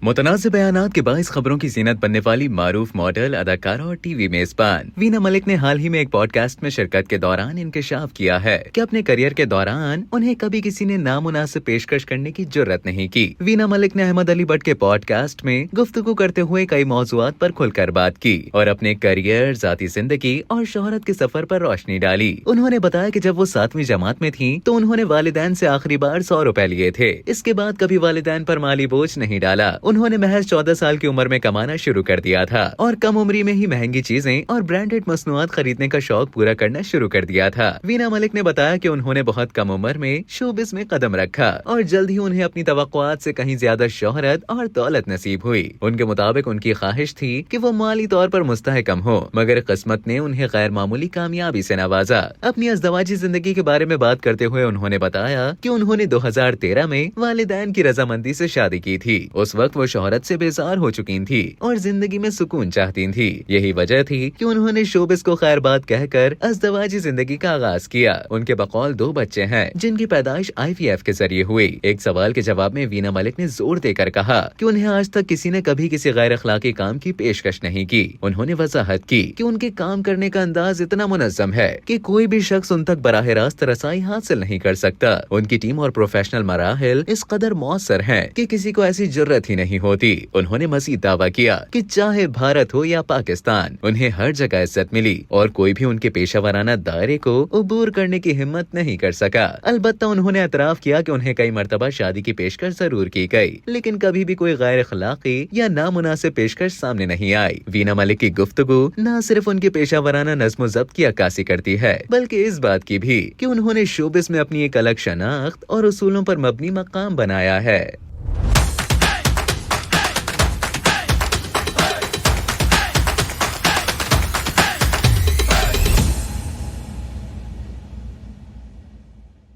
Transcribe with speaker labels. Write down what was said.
Speaker 1: मुतनाज़िब बयानात के बाइस खबरों की ज़ीनत बनने वाली मारूफ मॉडल, अदाकारा और टीवी मेज़बान वीना मलिक ने हाल ही में एक पॉडकास्ट में शिरकत के दौरान इंकशाफ किया है कि अपने करियर के दौरान उन्हें कभी किसी ने नामुनासिब पेशकश करने की जुर्रत नहीं की। वीना मलिक ने अहमद अली भट्ट के पॉडकास्ट में गुफ्तगू करते हुए कई मौज़ूआत पर खुलकर बात की और अपने करियर, ज़ाती जिंदगी और शोहरत के सफर पर रोशनी डाली। उन्होंने बताया कि जब वो 7वीं जमात में थी तो उन्होंने वालिदैन से आखिरी बार 100 रुपए लिए थे। इसके बाद कभी वालिदैन पर माली बोझ नहीं डाला। उन्होंने महज 14 साल की उम्र में कमाना शुरू कर दिया था और कम उम्री में ही महंगी चीजें और ब्रांडेड मसनूआत खरीदने का शौक पूरा करना शुरू कर दिया था। वीना मलिक ने बताया कि उन्होंने बहुत कम उम्र में शोबिस में कदम रखा और जल्द ही उन्हें अपनी तवक्कुआत से कहीं ज्यादा शोहरत और दौलत नसीब हुई। उनके मुताबिक उनकी ख्वाहिश थी कि वो माली तौर पर मुस्तहकम हो, मगर किस्मत ने उन्हें गैर मामूली कामयाबी से नवाजा। अपनी अज़दवाजी जिंदगी के बारे में बात करते हुए उन्होंने बताया कि उन्होंने 2013 में वालिदैन की रजामंदी से शादी की थी। उस वक्त वो शोहरत से बेजार हो चुकी थी और जिंदगी में सुकून चाहती थी। यही वजह थी कि उन्होंने शोबिस को खैर बात कहकर अज़दवाजी जिंदगी का आगाज किया। उनके बकौल 2 बच्चे हैं जिनकी पैदाइश IVF के जरिए हुई। एक सवाल के जवाब में वीना मलिक ने जोर देकर कहा कि उन्हें आज तक किसी ने कभी किसी गैर अखलाकी काम की पेशकश नहीं की। उन्होंने वजाहत की कि उनके काम करने का अंदाज इतना मुनज़्ज़म है कि कोई भी शख्स उन तक बराह रास्त रसाई हासिल नहीं कर सकता। उनकी टीम और प्रोफेशनल मराहिल इस कदर मौसर हैं कि किसी को ऐसी जुर्रत ही नहीं होती। उन्होंने मज़ीद दावा किया कि चाहे भारत हो या पाकिस्तान, उन्हें हर जगह इज्जत मिली और कोई भी उनके पेशावराना दायरे को उबूर करने की हिम्मत नहीं कर सका। अलबत्ता उन्होंने एतराफ किया कि उन्हें कई मर्तबा शादी की पेशकश जरूर की गई, लेकिन कभी भी कोई गैर अखलाकी या नामुनासिब पेशकश सामने नहीं आई। वीना मलिक की गुफ्तगू न सिर्फ उनके पेशावराना नज़्म ज़ब्त की अक्कासी करती है, बल्कि इस बात की भी कि उन्होंने शोबिस में अपनी एक अलग शनाख्त और उसूलों पर मबनी मकाम बनाया है।